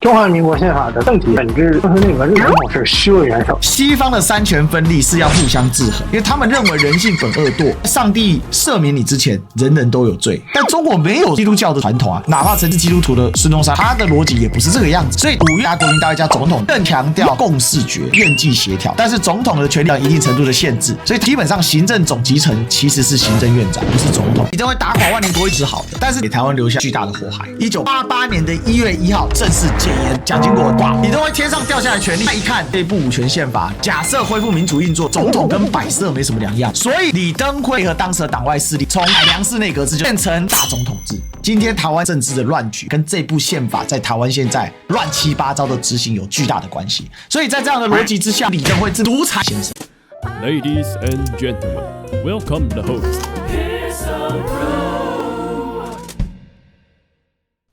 中华民国宪法的政体本质就是那个总统是虚位元首。西方的三权分立是要互相制衡，因为他们认为人性本恶堕，上帝赦免你之前，人人都有罪。但中国没有基督教的传统啊，哪怕曾是基督徒的孙中山，他的逻辑也不是这个样子。所以5月国民大会加总统更强调共视觉、愿计协调，但是总统的权力有一定程度的限制，所以基本上行政总集成其实是行政院长，不是总统。李登辉打垮万年国会是好的，但是给台湾留下巨大的祸害。1988年的1月1号正式解严，蒋经国挂，李登辉天上掉下来权力，他一看这部五权宪法，假设恢复民主运作，总统跟摆设没什么两样，所以李登辉和当时的党外势力从海良式内阁制就变成大总统制。今天台湾政治的乱局跟这部宪法在台湾现在乱七八糟的执行有巨大的关系，所以在这样的逻辑之下，李登辉是独裁先生。Ladies and gentlemen, welcome the host.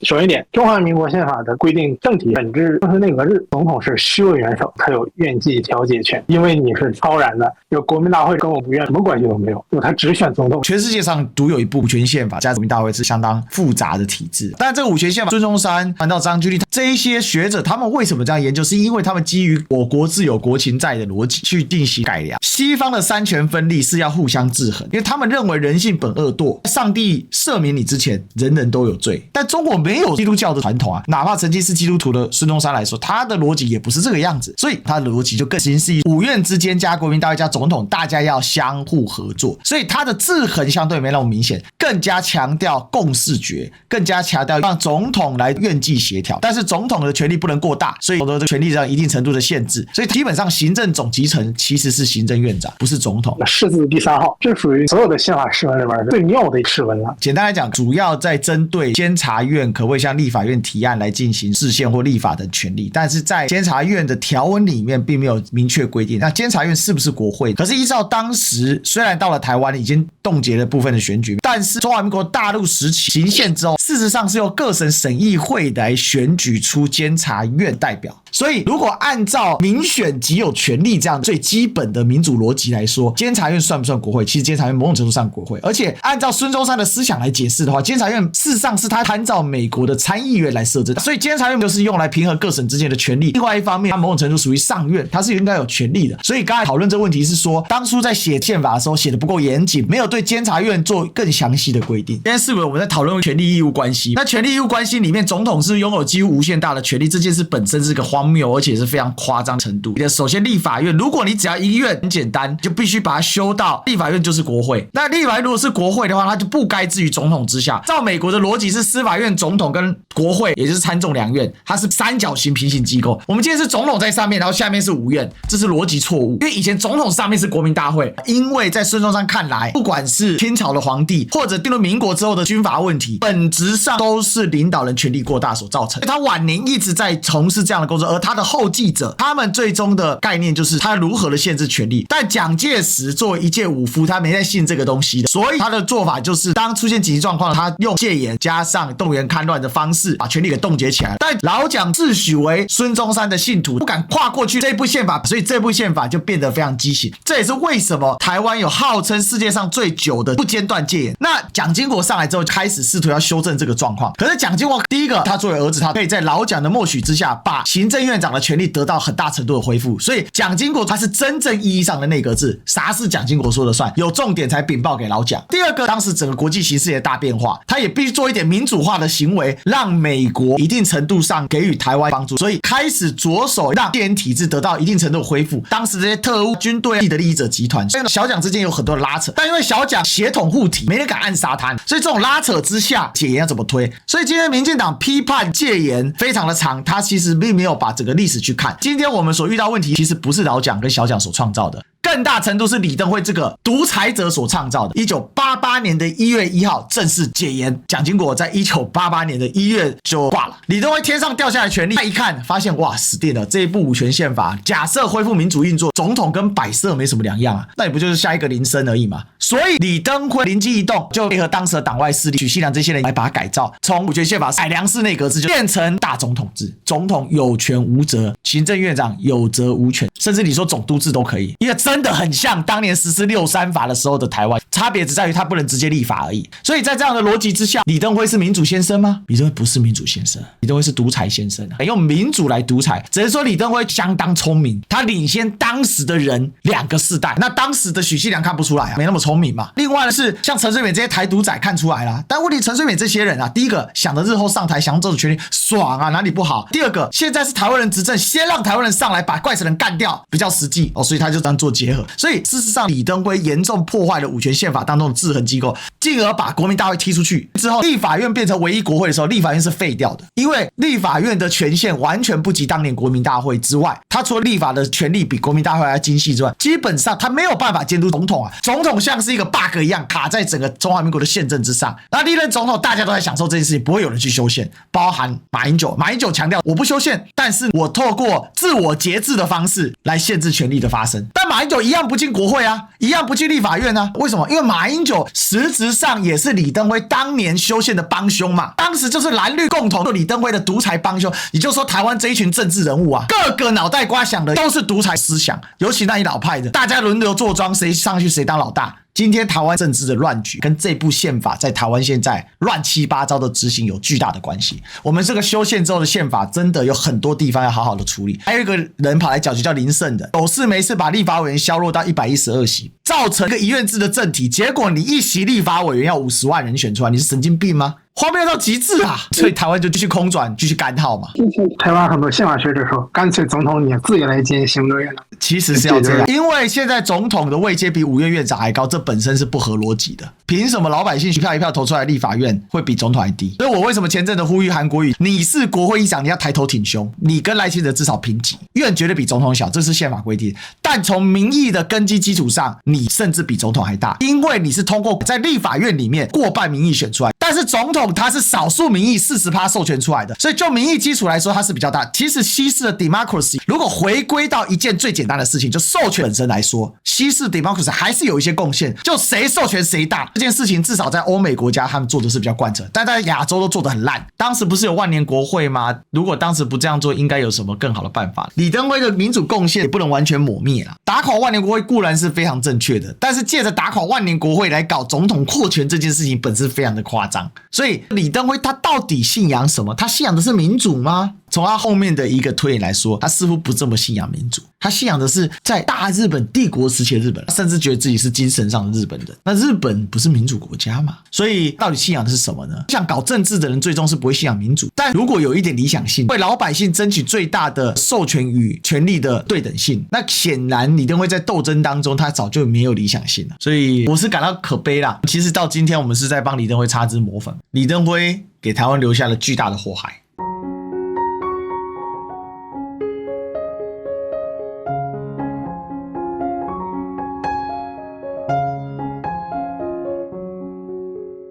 首先一点，中华民国宪法的规定政体本质就是内阁制，总统是虚位元首，他有愿计调解权，因为你是超然的，有国民大会跟我不愿什么关系都没有，他只选总统。全世界上独有一部五权宪法，加国民大会是相当复杂的体制。但这个五权宪法，孙中山谈到张居立这一些学者，他们为什么这样研究？是因为他们基于我国自有国情在的逻辑去进行改良。西方的三权分立是要互相制衡，因为他们认为人性本恶堕，上帝赦免你之前，人人都有罪。但中国没有基督教的传统啊，哪怕曾经是基督徒的孙中山来说，他的逻辑也不是这个样子，所以他的逻辑就更形似于五院之间加国民大会加总统，大家要相互合作，所以他的制衡相对没那么明显，更加强调共视觉，更加强调让总统来愿计协调，但是总统的权力不能过大，所以这权力上一定程度的限制，所以基本上行政总集成其实是行政院长，不是总统。释字第3号，这属于所有的宪法释文里面最妙的释文了。简单来讲，主要在针对监察院可不可以向立法院提案来进行释宪或立法的权利，但是在监察院的条文里面并没有明确规定，那监察院是不是国会？可是依照当时虽然到了台湾已经冻结了部分的选举，但是中华民国大陆时期行宪之后，事实上是由各省审议会来选举出监察院代表。所以如果按照民选即有权利这样最基本的民主逻辑来说，监察院算不算国会？其实监察院某种程度上国会，而且按照孙中山的思想来解释的话，监察院事实上是他参照美国的参议院来设置，所以监察院就是用来平衡各省之间的权利。另外一方面，它某种程度属于上院，它是应该有权利的。所以刚才讨论这个问题是说，当初在写宪法的时候写的不够严谨，没有对监察院做更详细的规定。今天是我们在讨论权利义务关系，那权利义务关系里面，总统是拥有几乎无限大的权利，这件事本身是个荒谬而且是非常夸张程度。首先立法院，如果你只要一个院很简单，就必须把它修到立法院就是国会。那立法院如果是国会的话，它就不该置于总统之下。照美国的逻辑是司法院、总统跟国会，也就是参众两院，它是三角形平行机构。我们今天是总统在上面，然后下面是五院，这是逻辑错误。因为以前总统上面是国民大会，因为在孙中山看来，不管是清朝的皇帝，或者进入民国之后的军阀问题，本质上都是领导人权力过大所造成。他晚年一直在从事这样的工作，而他的后继者，他们最终的概念就是他如何的限制权力。但蒋介石作为一介武夫，他没在信这个东西的，所以他的做法就是当出现紧急状况，他用戒严加上动员戡乱的方式把权力给冻结起来。但老蒋自诩为孙中山的信徒，不敢跨过去这部宪法，所以这部宪法就变得非常畸形。这也是为什么台湾有号称世界上最久的不间断戒严。那蒋经国上来之后开始试图要修正这个状况，可是蒋经国第一个，他作为儿子，他可以在老蒋的默许之下把行政院长的权力得到很大程度的恢复，所以蒋经国他是真正意义上的内阁制，啥是蒋经国说了算，有重点才禀报给老蒋。第二个，当时整个国际形势也大变化，他也必须做一点民主化的行为，让美国一定程度上给予台湾帮助，所以开始着手让戒严体制得到一定程度的恢复。当时这些特务军队的利益者集团，所以小蒋之间有很多的拉扯，但因为小蒋血统护体，没人敢暗杀他，所以这种拉扯之下，戒严要怎么推？所以今天民进党批判戒严非常的长，他其实并没有把整个历史去看。今天我们所遇到问题，其实不是老蒋跟小蒋所创造的，更大程度是李登辉这个独裁者所创造的。1988年的1月1号正式解严，蒋经国在1988年的1月就挂了。李登辉天上掉下来权力，他一看发现哇死定了，这一部五权宪法假设恢复民主运作，总统跟摆设没什么两样啊，那也不就是下一个林森而已嘛。所以李登辉灵机一动，就配合当时的党外势力许信良这些人来把它改造，从五权宪法改良式内阁制就变成大总统制，总统有权无责，行政院长有责无权，甚至你说总督制都可以，因为真的很像当年实施6·3法的时候的台湾，差别只在于他不能直接立法而已。所以在这样的逻辑之下，李登辉是民主先生吗？李登辉不是民主先生，李登辉是独裁先生啊，用民主来独裁。只能说李登辉相当聪明，他领先当时的人2个世代。那当时的许信良看不出来啊，没那么聪明嘛。另外呢是像陈水扁这些台独仔看出来了，但问题陈水扁这些人啊，第一个想着日后上台享这种权利爽啊，哪里不好？第二个现在是台湾人执政，先让台湾人上来把怪死人干掉比较实际哦，所以他就这样做结合。所以事实上李登辉严重破坏了五权宪法当中的制衡机构，进而把国民大会踢出去之后，立法院变成唯一国会的时候，立法院是废掉的，因为立法院的权限完全不及当年国民大会之外，他除了立法的权力比国民大会还要精细之外，基本上他没有办法监督总统啊，总统像是一个 bug 一样卡在整个中华民国的宪政之上。那历任总统大家都在享受这件事情，不会有人去修宪，包含马英九。马英九强调我不修宪，但是我透过自我节制的方式来限制权力的发生。但马英九一样不进国会啊，一样不进立法院啊，为什么？因为马英九实质上也是李登辉当年修宪的帮凶嘛，当时就是蓝绿共同李登辉的独裁帮凶。也就是说台湾这一群政治人物啊，各个脑袋瓜想的都是独裁思想，尤其那一老派的，大家轮流坐庄，谁上去谁当老大。今天台湾政治的乱局跟这部宪法在台湾现在乱七八糟的执行有巨大的关系。我们这个修宪之后的宪法真的有很多地方要好好的处理。还有一个人跑来搅局叫林胜的，有事没事把立法委员削弱到112席，造成一个一院制的政体，结果你一席立法委员要50万人选出来，你是神经病吗？荒谬到极致啊！所以台湾就继续空转，继续干耗嘛。台湾很多宪法学者说，干脆总统你自己来兼行政院长。其实是要这样，因为现在总统的位阶比5院院长还高，这本身是不合逻辑的。凭什么老百姓一票一票投出来的立法院会比总统还低？所以我为什么前阵子呼吁韩国瑜，你是国会议长，你要抬头挺胸，你跟赖清德至少平级，院绝对比总统小，这是宪法规定。但从民意的根基基础上，你甚至比总统还大，因为你是通过在立法院里面过半民意选出来，但是总统他是少数民意40%授权出来的，所以就民意基础来说，它是比较大。其实西式的 democracy 如果回归到一件最简单的事情，就授权本身来说，西式 democracy 还是有一些贡献，就谁授权谁大。这件事情至少在欧美国家他们做的是比较贯彻，但在亚洲都做得很烂。当时不是有万年国会吗？如果当时不这样做，应该有什么更好的办法？李登辉的民主贡献也不能完全抹灭啦。打垮万年国会固然是非常正确的，但是借着打垮万年国会来搞总统扩权这件事情本身非常的夸张。所以李登辉他到底信仰什么？他信仰的是民主吗？从他后面的一个推演来说，他似乎不这么信仰民主，他信仰的是在大日本帝国时期的日本，甚至觉得自己是精神上的日本人。那日本不是民主国家嘛？所以到底信仰的是什么呢？像搞政治的人最终是不会信仰民主，但如果有一点理想性，为老百姓争取最大的授权与权力的对等性，那显然李登辉在斗争当中他早就没有理想性了。所以我是感到可悲啦。其实到今天我们是在帮李登辉擦脂抹粉，李登辉给台湾留下了巨大的祸害。